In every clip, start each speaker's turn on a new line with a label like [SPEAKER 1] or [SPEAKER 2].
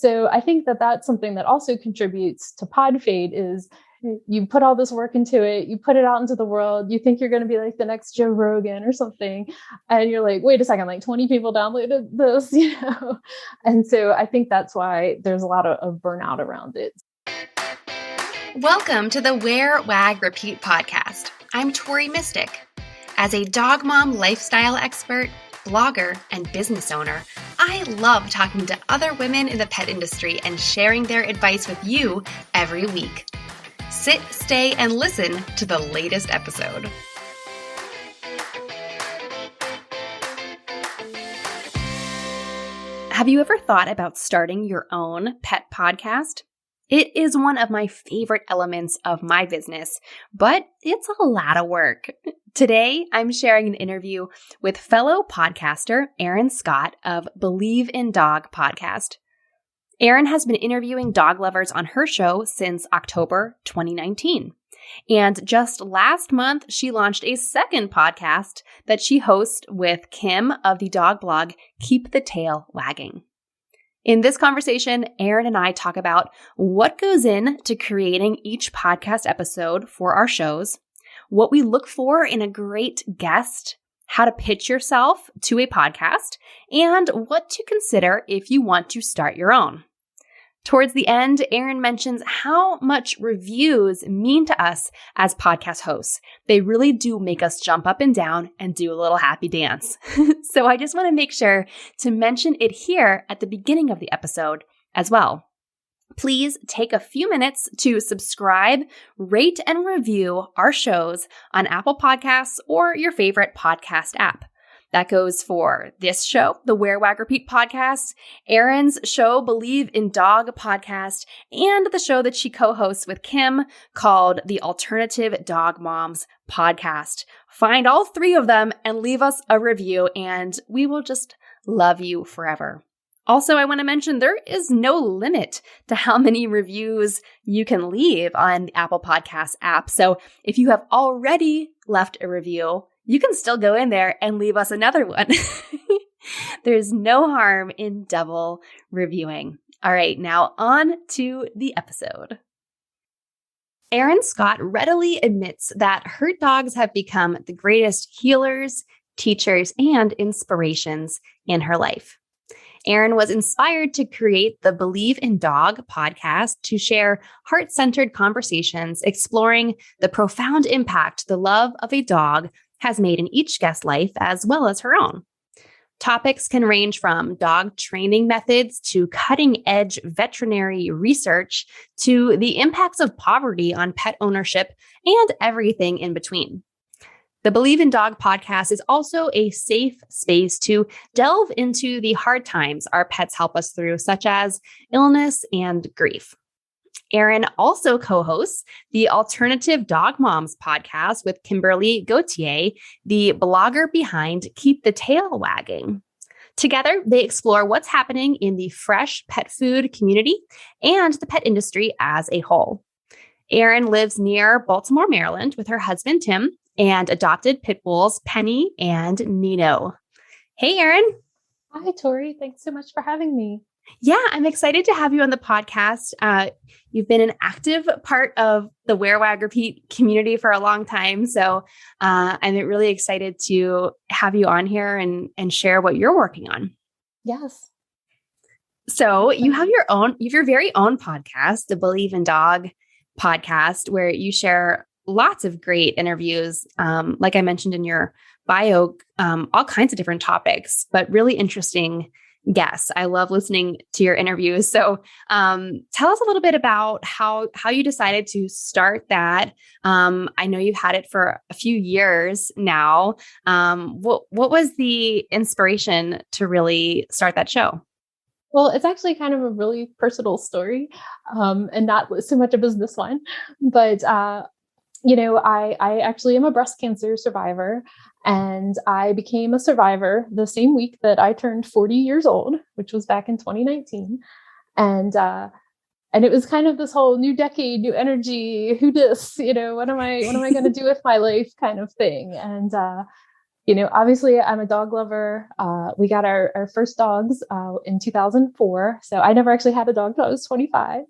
[SPEAKER 1] So I think that that's something that also contributes to pod fade is you put all this work into it, you put it out into the world, you think you're going to be like the next Joe Rogan or something. And you're like, wait a second, like 20 people downloaded this, And so I think that's why there's a lot of burnout around it.
[SPEAKER 2] Welcome to the Wear, Wag, Repeat podcast. I'm Tori Mystic. As a dog mom lifestyle expert, blogger, and business owner, I love talking to other women in the pet industry and sharing their advice with you every week. Sit, stay, and listen to the latest episode. Have you ever thought about starting your own pet podcast? It is one of my favorite elements of my business, but it's a lot of work. Today, I'm sharing an interview with fellow podcaster Erin Scott of Believe in Dog podcast. Erin has been interviewing dog lovers on her show since October 2019. And just last month, she launched a second podcast that she hosts with Kim of the dog blog Keep the Tail Wagging. In this conversation, Erin and I talk about what goes into creating each podcast episode for our shows, what we look for in a great guest, how to pitch yourself to a podcast, and what to consider if you want to start your own. Towards the end, Erin mentions how much reviews mean to us as podcast hosts. They really do make us jump up and down and do a little happy dance. So I just want to make sure to mention it here at the beginning of the episode as well. Please take a few minutes to subscribe, rate, and review our shows on Apple Podcasts or your favorite podcast app. That goes for this show, the Wear, Wag, Repeat podcast, Erin's show, Believe in Dog podcast, and the show that she co-hosts with Kim called the Alternative Dog Moms podcast. Find all three of them and leave us a review, and we will just love you forever. Also, I want to mention there is no limit to how many reviews you can leave on the Apple Podcast app. So if you have already left a review, you can still go in there and leave us another one. There's no harm in double reviewing. All right, now on to the episode. Erin Scott readily admits that her dogs have become the greatest healers, teachers, and inspirations in her life. Erin was inspired to create the Believe in Dog podcast to share heart-centered conversations exploring the profound impact the love of a dog has made in each guest's life as well as her own. Topics can range from dog training methods to cutting-edge veterinary research to the impacts of poverty on pet ownership and everything in between. The Believe in Dog podcast is also a safe space to delve into the hard times our pets help us through, such as illness and grief. Erin also co-hosts the Alternative Dog Moms podcast with Kimberly Gauthier, the blogger behind Keep the Tail Wagging. Together, they explore what's happening in the fresh pet food community and the pet industry as a whole. Erin lives near Baltimore, Maryland with her husband, Tim, and adopted pit bulls, Penny and Nino. Hey, Erin.
[SPEAKER 1] Hi, Tori. Thanks so much for having me.
[SPEAKER 2] Yeah, I'm excited to have you on the podcast. You've been an active part of the Wear, Wag, Repeat community for a long time. So I'm really excited to have you on here and share what you're working on.
[SPEAKER 1] Yes.
[SPEAKER 2] So you have your very own podcast, the Believe in Dog podcast, where you share lots of great interviews. Like I mentioned in your bio, all kinds of different topics, but really interesting guests. I love listening to your interviews. So tell us a little bit about how you decided to start that. I know you've had it for a few years now. What was the inspiration to really start that show?
[SPEAKER 1] Well, it's actually kind of a really personal story and not so much a business one. But, I actually am a breast cancer survivor. And I became a survivor the same week that I turned 40 years old, which was back in 2019. And it was kind of this whole new decade, new energy, who dis, what am I going to do with my life kind of thing. And Obviously I'm a dog lover. We got our first dogs in 2004. So I never actually had a dog till I was 25.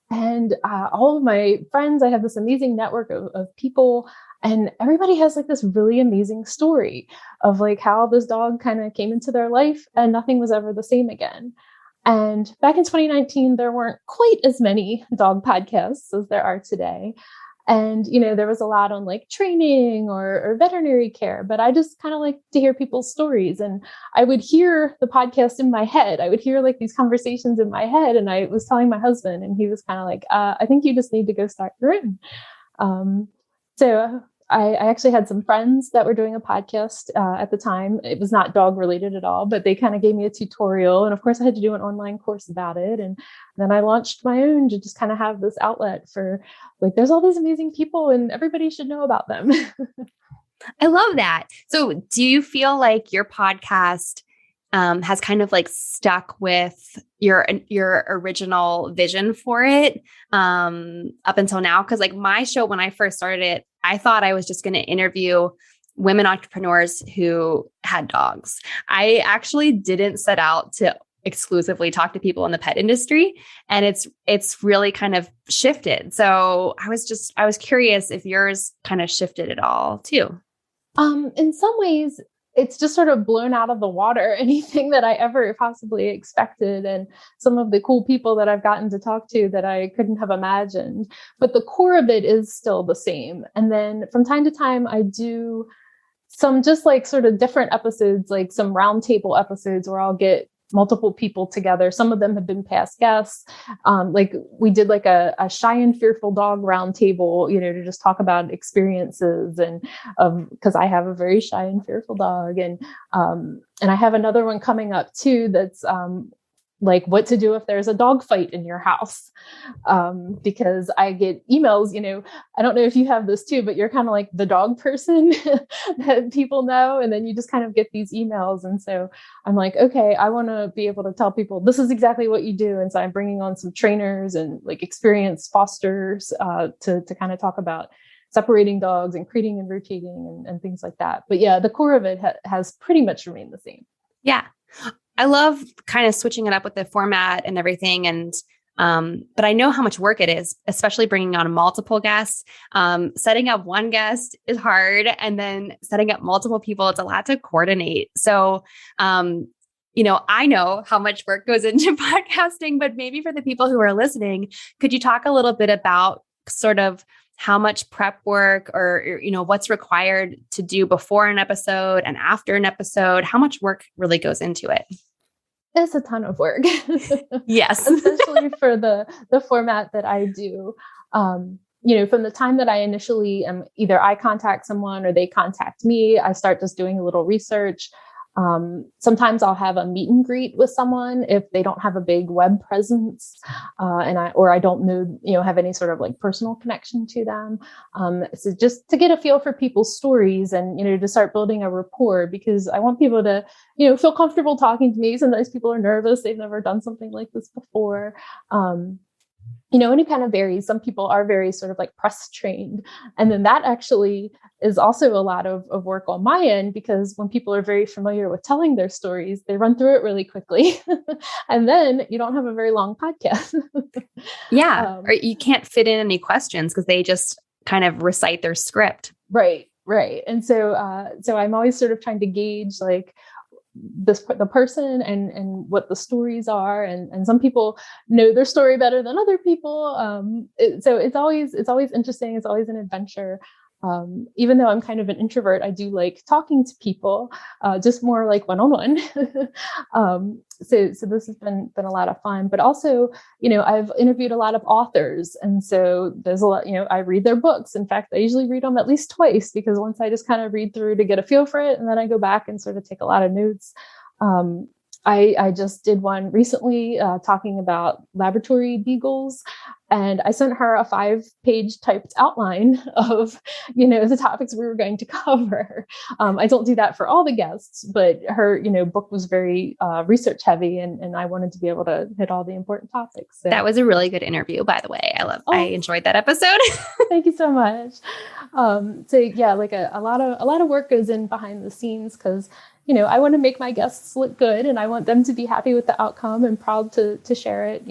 [SPEAKER 1] And all of my friends, I have this amazing network of people, and everybody has like this really amazing story of like how this dog kind of came into their life and nothing was ever the same again. And back in 2019, there weren't quite as many dog podcasts as there are today. And, there was a lot on like training or veterinary care, but I just kind of like to hear people's stories. And I would hear the podcast in my head. I would hear like these conversations in my head. And I was telling my husband, and he was kind of like, I think you just need to go start your own. So I actually had some friends that were doing a podcast at the time. It was not dog related at all, but they kind of gave me a tutorial. And of course, I had to do an online course about it. And then I launched my own to just kind of have this outlet for like, there's all these amazing people and everybody should know about them.
[SPEAKER 2] I love that. So do you feel like your podcast has kind of like stuck with your original vision for it up until now? Because like my show, when I first started it, I thought I was just going to interview women entrepreneurs who had dogs. I actually didn't set out to exclusively talk to people in the pet industry, and it's really kind of shifted. So I was curious if yours kind of shifted at all too.
[SPEAKER 1] In some ways, it's just sort of blown out of the water anything that I ever possibly expected, and some of the cool people that I've gotten to talk to that I couldn't have imagined. But the core of it is still the same. And then from time to time, I do some just like sort of different episodes, like some roundtable episodes where I'll get multiple people together. Some of them have been past guests. Like we did like a shy and fearful dog roundtable, to just talk about experiences and because I have a very shy and fearful dog. And I have another one coming up too that's like what to do if there's a dog fight in your house. Because I get emails, I don't know if you have this too, but you're kind of like the dog person that people know. And then you just kind of get these emails. And so I'm like, okay, I want to be able to tell people this is exactly what you do. And so I'm bringing on some trainers and like experienced fosters to kind of talk about separating dogs and crating and rotating and things like that. But yeah, the core of it has pretty much remained the same.
[SPEAKER 2] Yeah. I love kind of switching it up with the format and everything. And, but I know how much work it is, especially bringing on multiple guests. Setting up one guest is hard. And then setting up multiple people, it's a lot to coordinate. So, I know how much work goes into podcasting, but maybe for the people who are listening, could you talk a little bit about sort of how much prep work or, what's required to do before an episode and after an episode? How much work really goes into it?
[SPEAKER 1] It's a ton of work.
[SPEAKER 2] Yes.
[SPEAKER 1] Especially for the format that I do. From the time that I initially either I contact someone or they contact me, I start just doing a little research. Sometimes I'll have a meet and greet with someone if they don't have a big web presence, and I don't know, have any sort of like personal connection to them. So just to get a feel for people's stories and, to start building a rapport, because I want people to, feel comfortable talking to me. Sometimes people are nervous. They've never done something like this before. And it kind of varies. Some people are very sort of like press trained. And then that actually is also a lot of work on my end, because when people are very familiar with telling their stories, they run through it really quickly. And then you don't have a very long podcast.
[SPEAKER 2] Yeah. Or you can't fit in any questions because they just kind of recite their script.
[SPEAKER 1] Right. And so I'm always sort of trying to gauge like, the person and what the stories are, and some people know their story better than other people. So it's always interesting. It's always an adventure. Even though I'm kind of an introvert, I do like talking to people, just more like one-on-one. So this has been a lot of fun, but also, I've interviewed a lot of authors. And so there's a lot, I read their books. In fact, I usually read them at least twice, because once I just kind of read through to get a feel for it, and then I go back and sort of take a lot of notes. I just did one recently talking about laboratory beagles, and I sent her a 5-page typed outline of, the topics we were going to cover. I don't do that for all the guests, but her, book was very research heavy, and I wanted to be able to hit all the important topics. So.
[SPEAKER 2] That was a really good interview, by the way. I enjoyed that episode.
[SPEAKER 1] Thank you so much. So yeah, like a lot of work goes in behind the scenes because, I want to make my guests look good and I want them to be happy with the outcome and proud to share it,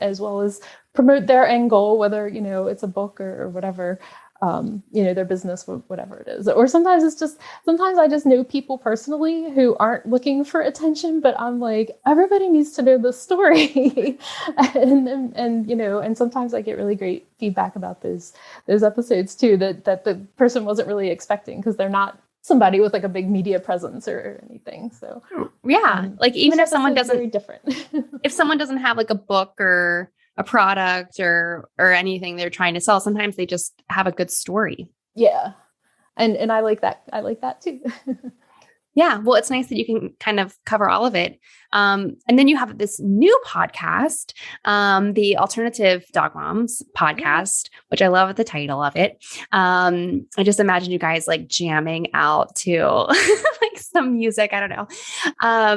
[SPEAKER 1] as well as promote their end goal, whether, it's a book or whatever, their business, whatever it is. Or sometimes I just know people personally who aren't looking for attention, but I'm like, everybody needs to know this story. and sometimes I get really great feedback about those episodes too, that the person wasn't really expecting because they're not somebody with like a big media presence or anything. So
[SPEAKER 2] yeah, like even if someone doesn't,
[SPEAKER 1] very different.
[SPEAKER 2] if someone doesn't have like a book or a product or anything they're trying to sell, sometimes they just have a good story.
[SPEAKER 1] Yeah. And I like that. I like that too.
[SPEAKER 2] Yeah. Well, it's nice that you can kind of cover all of it. And then you have this new podcast, the Alternative Dog Moms podcast, which I love the title of it. I just imagine you guys like jamming out to like some music. I don't know.
[SPEAKER 1] I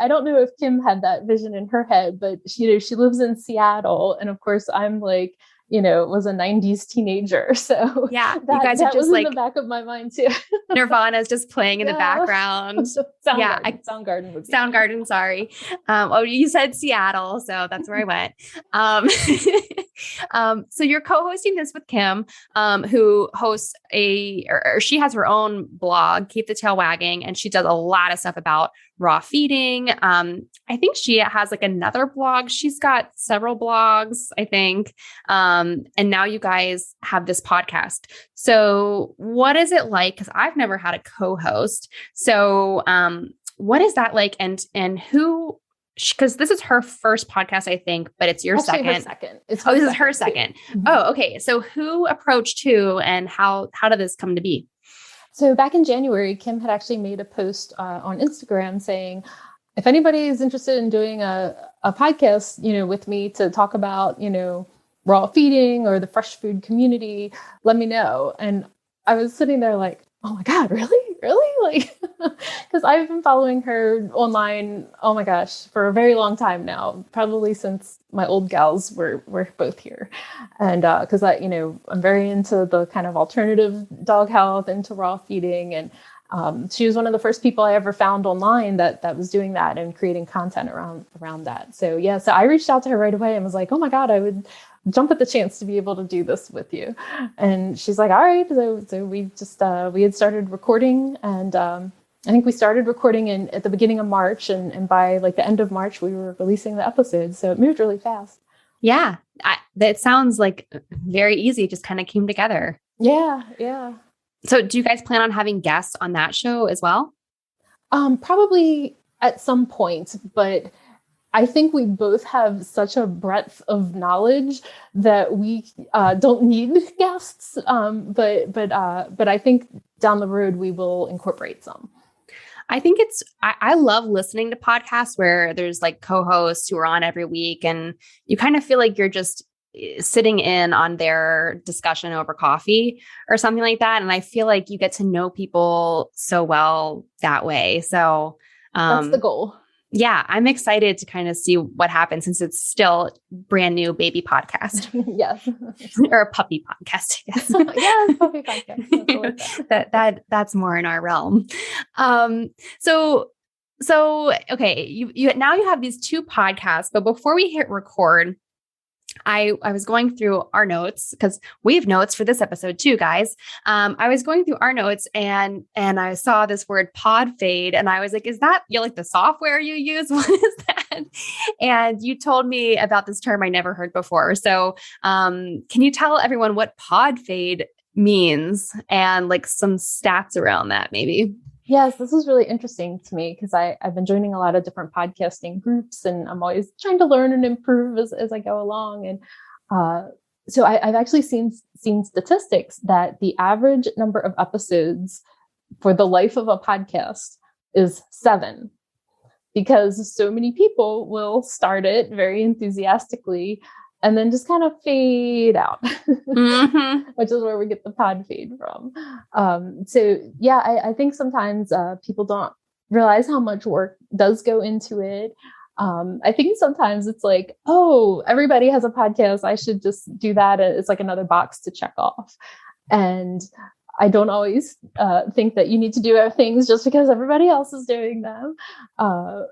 [SPEAKER 1] don't know if Kim had that vision in her head, but she lives in Seattle. And of course I'm like, was a 90s teenager. So
[SPEAKER 2] yeah, you guys are just
[SPEAKER 1] was
[SPEAKER 2] like
[SPEAKER 1] in the back of my mind too.
[SPEAKER 2] Nirvana's just playing in the background. Soundgarden. Sorry. You said Seattle, so that's where I went. So you're co-hosting this with Kim, who hosts she has her own blog, Keep the Tail Wagging, and she does a lot of stuff about raw feeding. I think she has like another blog. She's got several blogs, I think. And now you guys have this podcast. So what is it like? Because I've never had a co-host. So what is that like? And who, because this is her first podcast, I think, but it's your second.
[SPEAKER 1] Her second.
[SPEAKER 2] This is her second. Mm-hmm. Oh, okay. So who approached who and how did this come to be?
[SPEAKER 1] So back in January, Kim had actually made a post on Instagram saying, if anybody is interested in doing a podcast, with me to talk about, raw feeding or the fresh food community, let me know. And I was sitting there like, oh my God, really? Like, because I've been following her online, oh my gosh, for a very long time now, probably since my old gals were both here. And because I'm very into the kind of alternative dog health, into raw feeding. And she was one of the first people I ever found online that was doing that and creating content around that. So yeah, so I reached out to her right away and was like, oh my God, I would jump at the chance to be able to do this with you. And she's like, all right. So we just, we had started recording, and I think we started recording at the beginning of March, and by like the end of March, we were releasing the episodes. So it moved really fast.
[SPEAKER 2] Yeah. That sounds like very easy. It just kind of came together.
[SPEAKER 1] Yeah. Yeah.
[SPEAKER 2] So do you guys plan on having guests on that show as well?
[SPEAKER 1] Probably at some point, but I think we both have such a breadth of knowledge that we don't need guests. But I think down the road we will incorporate some.
[SPEAKER 2] I think I love listening to podcasts where there's like co-hosts who are on every week, and you kind of feel like you're just sitting in on their discussion over coffee or something like that. And I feel like you get to know people so well that way. So
[SPEAKER 1] that's the goal.
[SPEAKER 2] Yeah, I'm excited to kind of see what happens since it's still brand new baby podcast.
[SPEAKER 1] Yes.
[SPEAKER 2] Or a puppy podcast, I guess.
[SPEAKER 1] Yeah, puppy podcast.
[SPEAKER 2] That's more in our realm. So okay, you now you have these two podcasts, but before we hit record, I was going through our notes because we have notes for this episode too, guys. I was going through our notes and I saw this word pod fade, and I was like, is that like the software you use? What is that? And you told me about this term I never heard before. So can you tell everyone what pod fade means and like some stats around that maybe?
[SPEAKER 1] Yes, this is really interesting to me because I've been joining a lot of different podcasting groups, and I'm always trying to learn and improve as I go along. And so I've actually seen statistics that the average number of episodes for the life of a podcast is 7, because so many people will start it very enthusiastically and then just kind of fade out, which is where we get the pod fade from. So yeah, I think sometimes people don't realize how much work does go into it. I think sometimes it's like, oh, everybody has a podcast, I should just do that. It's like another box to check off. And I don't always think that you need to do things just because everybody else is doing them. I've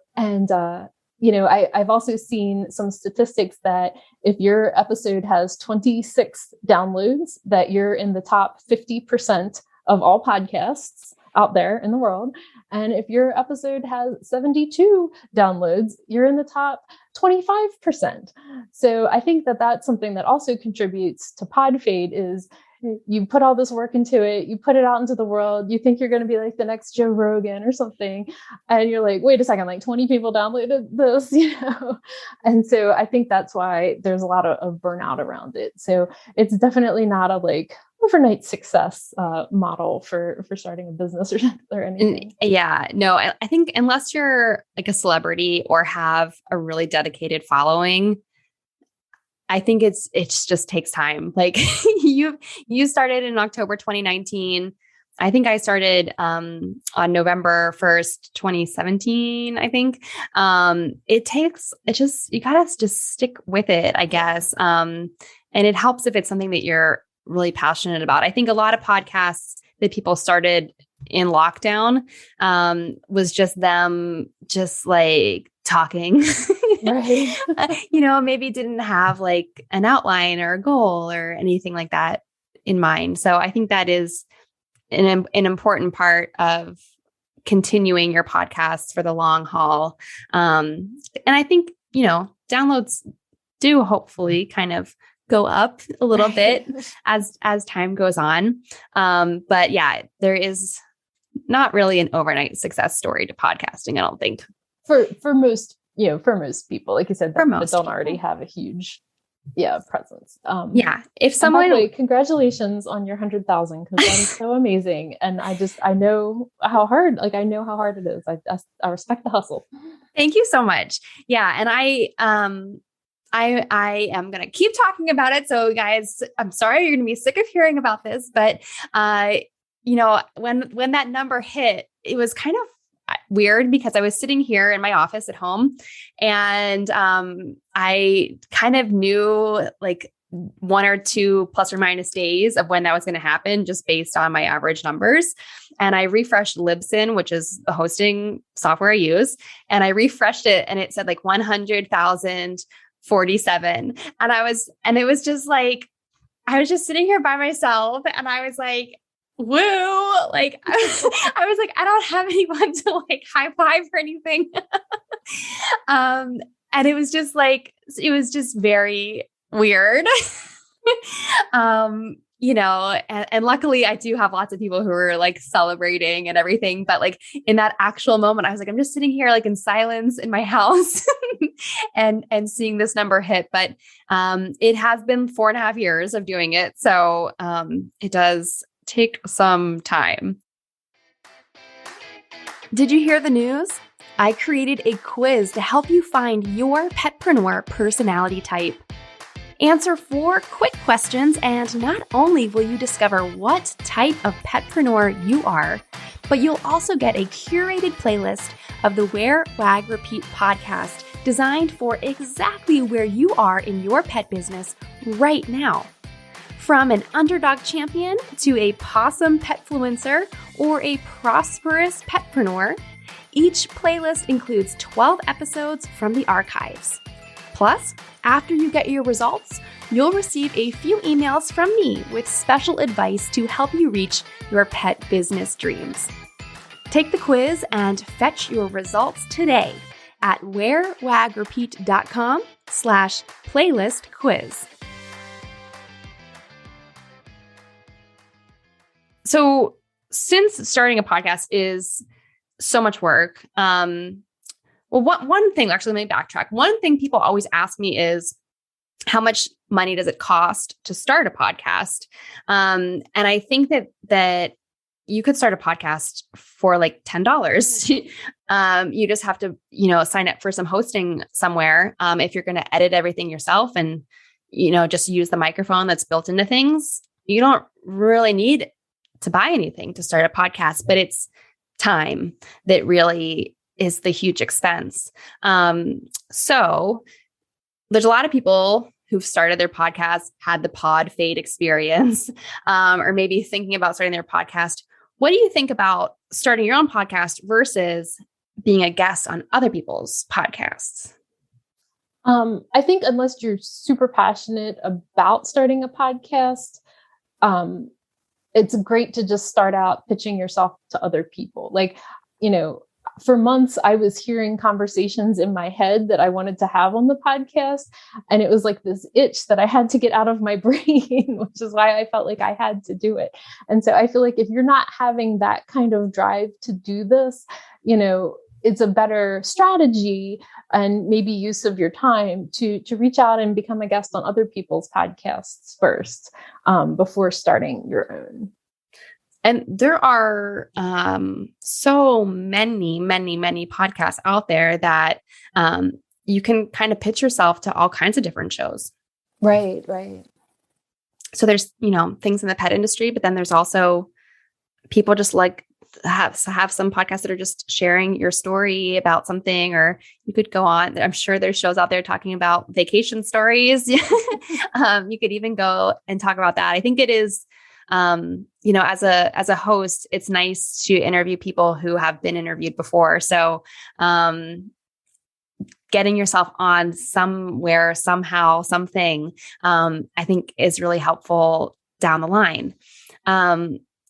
[SPEAKER 1] also seen some statistics that if your episode has 26 downloads, that you're in the top 50% of all podcasts out there in the world. And if your episode has 72 downloads, you're in the top 25%. So I think that that's something that also contributes to pod fade is you put all this work into it, you put it out into the world, you think you're going to be like the next Joe Rogan or something. And you're like, wait a second, like 20 people downloaded this, And so I think that's why there's a lot of burnout around it. So it's definitely not a like overnight success model for starting a business or anything.
[SPEAKER 2] Yeah, no, I think unless you're like a celebrity or have a really dedicated following, I think it just takes time. Like you started in October 2019. I think I started on November 1st, 2017, I think. You gotta just stick with it, I guess. And it helps if it's something that you're really passionate about. I think a lot of podcasts that people started in lockdown was just them just like talking.
[SPEAKER 1] Right.
[SPEAKER 2] Maybe didn't have like an outline or a goal or anything like that in mind. So I think that is an important part of continuing your podcast for the long haul. And I think, downloads do hopefully kind of go up a little bit as time goes on. But yeah, there is not really an overnight success story to podcasting, I don't think.
[SPEAKER 1] For most people, like you said, that don't already have a huge presence.
[SPEAKER 2] If someone,
[SPEAKER 1] by the way, congratulations on your 100,000, because that is so amazing. And I know how hard it is. I respect the hustle.
[SPEAKER 2] Thank you so much. Yeah. And I am going to keep talking about it. So guys, I'm sorry, you're going to be sick of hearing about this, but when that number hit, it was kind of weird because I was sitting here in my office at home and I kind of knew like 1 or 2 plus or minus days of when that was going to happen just based on my average numbers. And I refreshed Libsyn, which is the hosting software I use. And I refreshed it and it said like 100,047. And it was just like, I was just sitting here by myself and I was like, woo, like I was like, I don't have anyone to like high five or anything. And it was just very weird. And luckily I do have lots of people who are like celebrating and everything. But like in that actual moment, I was like, I'm just sitting here like in silence in my house and seeing this number hit. But it has been 4.5 years of doing it. So it does take some time. Did you hear the news? I created a quiz to help you find your petpreneur personality type. Answer 4 quick questions, and not only will you discover what type of petpreneur you are, but you'll also get a curated playlist of the Wear, Wag, Repeat podcast designed for exactly where you are in your pet business right now. From an underdog champion to a possum petfluencer or a prosperous petpreneur, each playlist includes 12 episodes from the archives. Plus, after you get your results, you'll receive a few emails from me with special advice to help you reach your pet business dreams. Take the quiz and fetch your results today at wearwagrepeat.com/playlist quiz. So since starting a podcast is so much work, one thing, actually, let me backtrack. One thing people always ask me is, how much money does it cost to start a podcast? And I think that you could start a podcast for like $10. You just have to, sign up for some hosting somewhere. If you're going to edit everything yourself and, just use the microphone that's built into things, you don't really need to buy anything to start a podcast, but it's time that really is the huge expense. So there's a lot of people who've started their podcast, had the pod fade experience, or maybe thinking about starting their podcast. What do you think about starting your own podcast versus being a guest on other people's podcasts?
[SPEAKER 1] I think unless you're super passionate about starting a podcast, it's great to just start out pitching yourself to other people. Like, for months, I was hearing conversations in my head that I wanted to have on the podcast. And it was like this itch that I had to get out of my brain, which is why I felt like I had to do it. And so I feel like if you're not having that kind of drive to do this, it's a better strategy and maybe use of your time to reach out and become a guest on other people's podcasts first, before starting your own.
[SPEAKER 2] And there are so many, many, many podcasts out there that you can kind of pitch yourself to all kinds of different shows.
[SPEAKER 1] Right.
[SPEAKER 2] So there's, things in the pet industry, but then there's also people just like have some podcasts that are just sharing your story about something, or you could go on. I'm sure there's shows out there talking about vacation stories. You could even go and talk about that. I think it is, as a host, it's nice to interview people who have been interviewed before. So, getting yourself on somewhere, somehow, something, I think is really helpful down the line.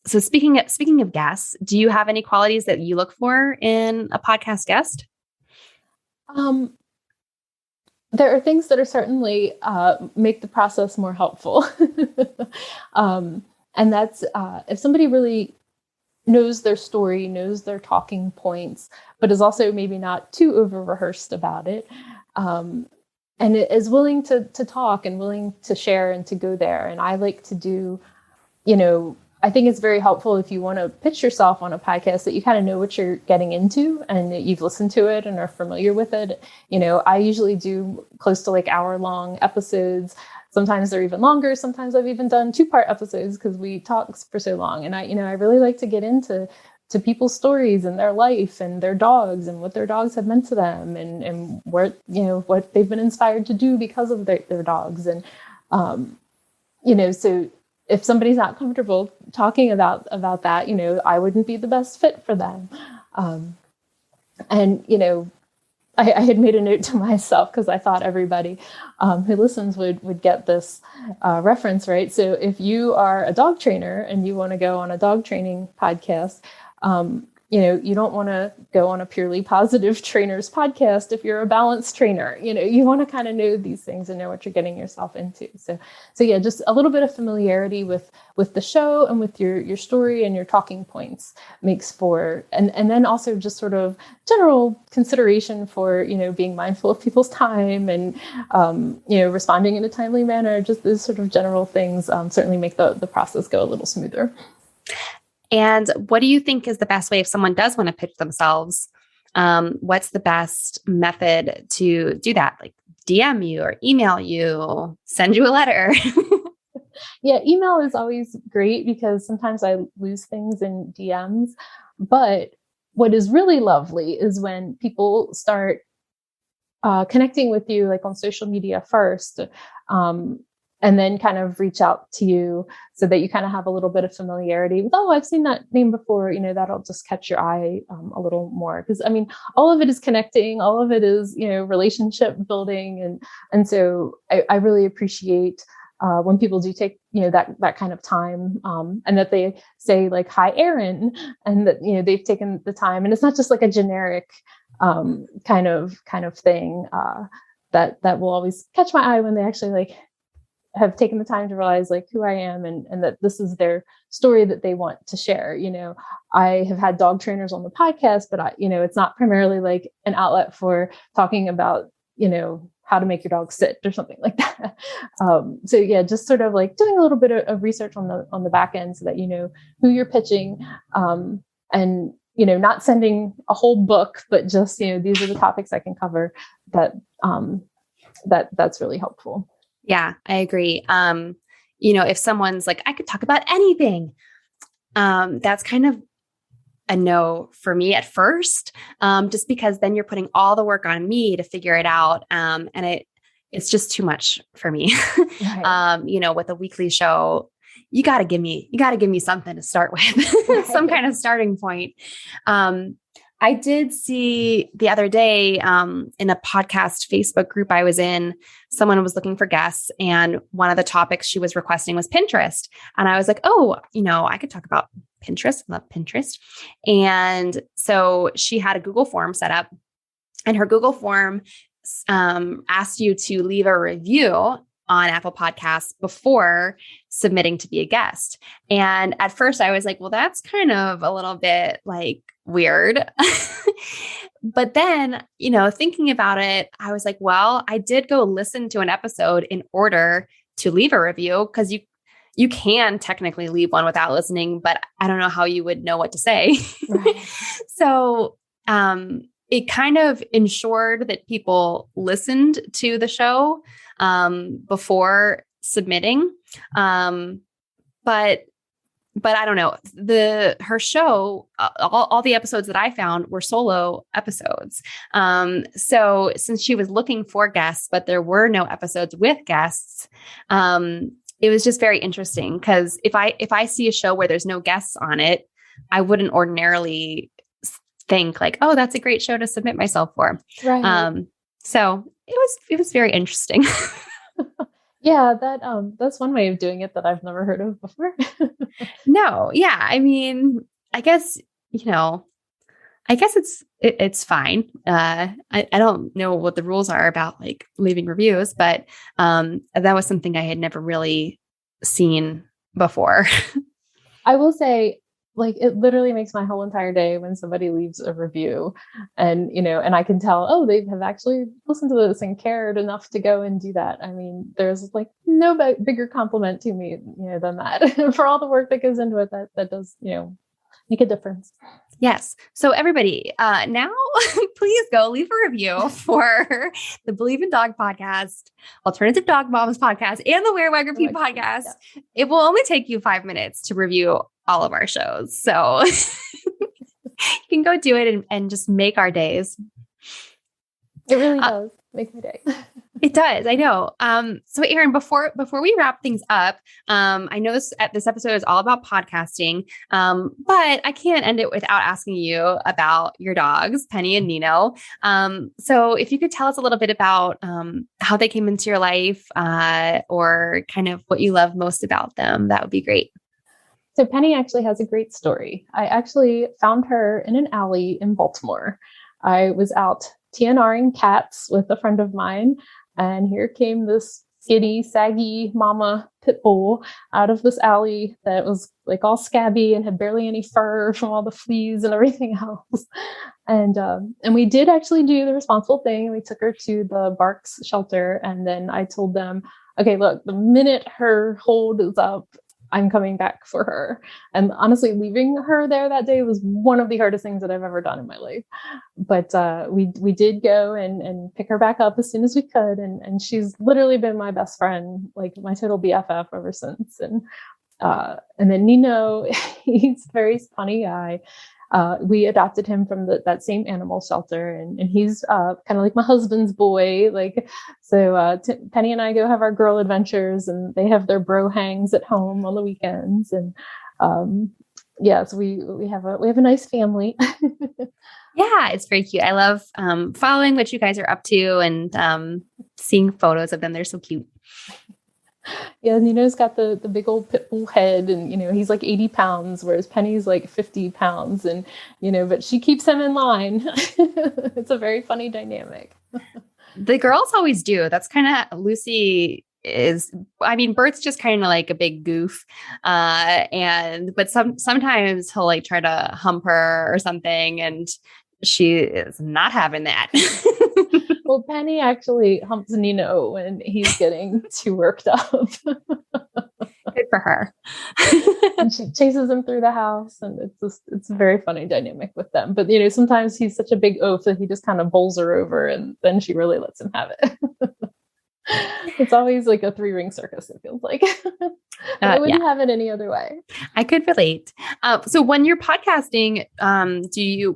[SPEAKER 2] So speaking of guests, do you have any qualities that you look for in a podcast guest?
[SPEAKER 1] There are things that are certainly make the process more helpful. And that's if somebody really knows their story, knows their talking points, but is also maybe not too over-rehearsed about it, and is willing to talk and willing to share and to go there. And I like to do, I think it's very helpful if you want to pitch yourself on a podcast that you kind of know what you're getting into and that you've listened to it and are familiar with it. I usually do close to like hour-long episodes. Sometimes they're even longer. Sometimes I've even done 2-part episodes because we talk for so long. And I really like to get into people's stories and their life and their dogs and what their dogs have meant to them and what they've been inspired to do because of their dogs. And, so if somebody's not comfortable talking about that, I wouldn't be the best fit for them. I had made a note to myself because I thought everybody who listens would get this reference, right? So if you are a dog trainer and you want to go on a dog training podcast, you don't want to go on a purely positive trainers podcast if you're a balanced trainer. You want to kind of know these things and know what you're getting yourself into. So yeah, just a little bit of familiarity with the show and with your story and your talking points makes for, and then also just sort of general consideration for, being mindful of people's time and, responding in a timely manner. Just those sort of general things certainly make the process go a little smoother.
[SPEAKER 2] And what do you think is the best way if someone does want to pitch themselves? What's the best method to do that? Like DM you or email you, send you a letter?
[SPEAKER 1] Yeah, email is always great because sometimes I lose things in DMs. But what is really lovely is when people start connecting with you like on social media first. And then kind of reach out to you so that you kind of have a little bit of familiarity with, I've seen that name before, that'll just catch your eye a little more. Because all of it is connecting, all of it is, relationship building. And so I really appreciate when people do take, that kind of time and that they say like, hi, Erin, and that, they've taken the time. And it's not just like a generic kind of thing that will always catch my eye when they actually like have taken the time to realize like who I am and that this is their story that they want to share. I have had dog trainers on the podcast, but it's not primarily like an outlet for talking about, how to make your dog sit or something like that. So yeah, just sort of like doing a little bit of research on the back end so that you know who you're pitching, and you know, not sending a whole book, but just, you know, these are the topics I can cover. That's really helpful.
[SPEAKER 2] Yeah, I agree. You know, if someone's like, I could talk about anything, that's kind of a no for me at first, just because then you're putting all the work on me to figure it out. And it's just too much for me.
[SPEAKER 1] Right.
[SPEAKER 2] You know, with a weekly show, you got to give me something to start with, some kind of starting point. I did see the other day, in a podcast Facebook group I was in, someone was looking for guests, and one of the topics she was requesting was Pinterest. And I was like, oh, you know, I could talk about Pinterest. I love Pinterest. And so she had a Google form set up, and her Google form asked you to leave a review on Apple Podcasts before submitting to be a guest. And at first I was like, well, that's kind of a little bit like weird. But then, you know, thinking about it, I was like, well, I did go listen to an episode in order to leave a review, because you can technically leave one without listening, but I don't know how you would know what to say.
[SPEAKER 1] Right.
[SPEAKER 2] So, it kind of ensured that people listened to the show, before submitting. But I don't know, her show, all the episodes that I found were solo episodes. So since she was looking for guests, but there were no episodes with guests, it was just very interesting, because if I see a show where there's no guests on it, I wouldn't ordinarily think like, oh, that's a great show to submit myself for.
[SPEAKER 1] Right.
[SPEAKER 2] So it was very interesting.
[SPEAKER 1] Yeah, that's one way of doing it that I've never heard of before.
[SPEAKER 2] No, yeah. I mean, I guess, you know, it's fine. I don't know what the rules are about like leaving reviews, but that was something I had never really seen before.
[SPEAKER 1] I will say, like, it literally makes my whole entire day when somebody leaves a review, and, you know, and I can tell, oh, they have actually listened to this and cared enough to go and do that. I mean, there's like no bigger compliment to me, you know, than that for all the work that goes into it. That does, you know, make a difference.
[SPEAKER 2] Yes. So everybody, now please go leave a review for the Believe in Dog podcast, Alternative Dog Moms podcast, and the Where Wag Repeat podcast. Yeah. It will only take you 5 minutes to review all of our shows. So you can go do it and just make our days.
[SPEAKER 1] It really does make my day.
[SPEAKER 2] It does. I know. So Erin, before we wrap things up, I know this episode is all about podcasting, but I can't end it without asking you about your dogs, Penny and Nino. So if you could tell us a little bit about how they came into your life, or kind of what you love most about them, that would be great.
[SPEAKER 1] So Penny actually has a great story. I actually found her in an alley in Baltimore. I was out TNRing cats with a friend of mine, and here came this skinny, saggy mama pit bull out of this alley that was like all scabby and had barely any fur from all the fleas and everything else. And we did actually do the responsible thing. We took her to the Barks shelter, and then I told them, okay, look, the minute her hold is up, I'm coming back for her. And honestly, leaving her there that day was one of the hardest things that I've ever done in my life. But we did go and pick her back up as soon as we could. And she's literally been my best friend, like my total BFF ever since. And then Nino, he's a very funny guy. We adopted him from that same animal shelter, and he's kind of like my husband's boy. Like, so Penny and I go have our girl adventures, and they have their bro hangs at home on the weekends. And yeah, so we have a nice family.
[SPEAKER 2] Yeah, it's very cute. I love following what you guys are up to and seeing photos of them. They're so cute.
[SPEAKER 1] Yeah, Nino's got the big old pit bull head, and, you know, he's like 80 pounds, whereas Penny's like 50 pounds, and, you know, but she keeps him in line. It's a very funny dynamic.
[SPEAKER 2] The girls always do. That's kind of Lucy is, I mean, Bert's just kind of like a big goof. But sometimes he'll like try to hump her or something, and she is not having that.
[SPEAKER 1] Well, Penny actually humps Nino when he's getting too worked up.
[SPEAKER 2] Good for her.
[SPEAKER 1] And she chases him through the house, and it's a very funny dynamic with them. But sometimes he's such a big oaf that he just kind of bowls her over, and then she really lets him have it. It's always like a 3-ring circus, it feels like. I wouldn't have it any other way.
[SPEAKER 2] I could relate. So when you're podcasting,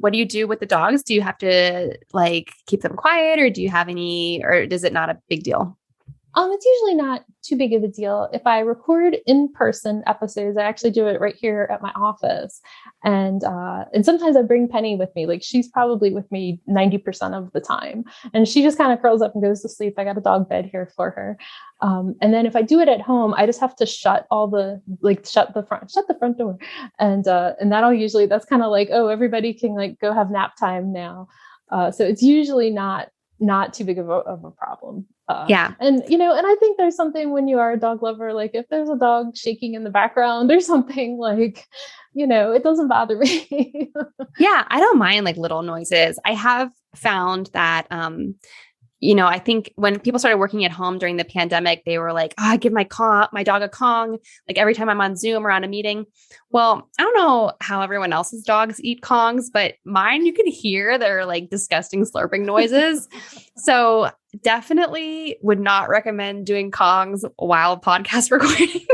[SPEAKER 2] what do you do with the dogs? Do you have to like keep them quiet, or do you have any, or is it not a big deal?
[SPEAKER 1] It's usually not too big of a deal. If I record in-person episodes, I actually do it right here at my office. And sometimes I bring Penny with me. Like, she's probably with me 90% of the time. And she just kind of curls up and goes to sleep. I got a dog bed here for her. And then if I do it at home, I just have to shut the front door. And that's kind of like, oh, everybody can like go have nap time now. So it's usually not too big of a problem. And I think there's something when you are a dog lover, like if there's a dog shaking in the background or something, like, it doesn't bother me.
[SPEAKER 2] Yeah, I don't mind like little noises. I have found that, I think when people started working at home during the pandemic, they were like, I give my dog a Kong, like every time I'm on Zoom or on a meeting. Well, I don't know how everyone else's dogs eat Kongs, but mine, you can hear their like disgusting slurping noises. So definitely would not recommend doing Kongs while podcast recording.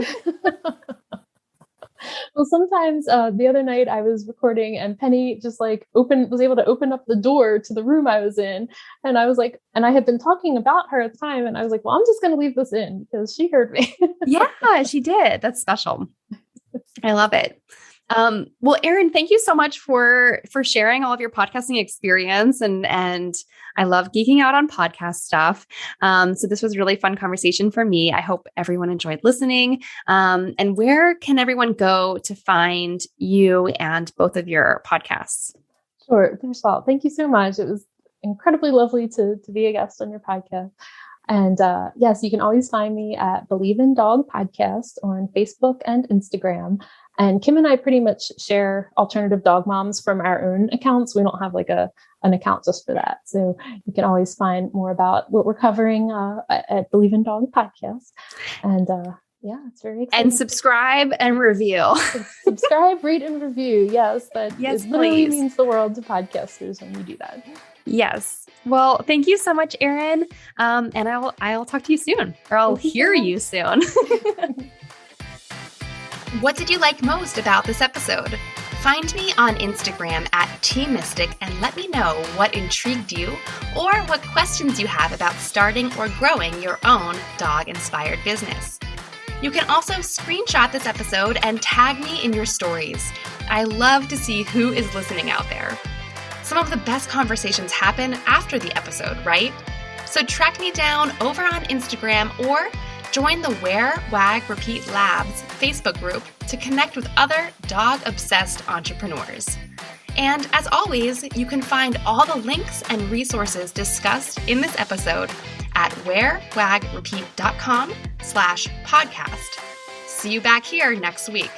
[SPEAKER 1] Well, sometimes the other night I was recording and Penny just like was able to open up the door to the room I was in. And I was like, and I had been talking about her at the time. And I was like, well, I'm just going to leave this in because she heard me.
[SPEAKER 2] Yeah, she did. That's special. I love it. Well, Erin, thank you so much for sharing all of your podcasting experience, and I love geeking out on podcast stuff. So this was a really fun conversation for me. I hope everyone enjoyed listening. And where can everyone go to find you and both of your podcasts?
[SPEAKER 1] Sure. First of all, thank you so much. It was incredibly lovely to be a guest on your podcast. And yes, you can always find me at Believe in Dog Podcast on Facebook and Instagram. And Kim and I pretty much share alternative dog moms from our own accounts. We don't have like an account just for that. So you can always find more about what we're covering at Believe in Dog Podcast. And yeah, it's very exciting.
[SPEAKER 2] And subscribe and review.
[SPEAKER 1] Subscribe, rate, and review. Yes, it literally
[SPEAKER 2] please.
[SPEAKER 1] Means the world to podcasters when you do that.
[SPEAKER 2] Yes. Well, thank you so much, Erin. And I'll talk to you soon, or I'll hear you soon. What did you like most about this episode? Find me on Instagram at TMystic and let me know what intrigued you or what questions you have about starting or growing your own dog-inspired business. You can also screenshot this episode and tag me in your stories. I love to see who is listening out there. Some of the best conversations happen after the episode, right? So track me down over on Instagram or join the Wear, Wag, Repeat Labs Facebook group to connect with other dog-obsessed entrepreneurs. And as always, you can find all the links and resources discussed in this episode at wearwagrepeat.com/podcast. See you back here next week.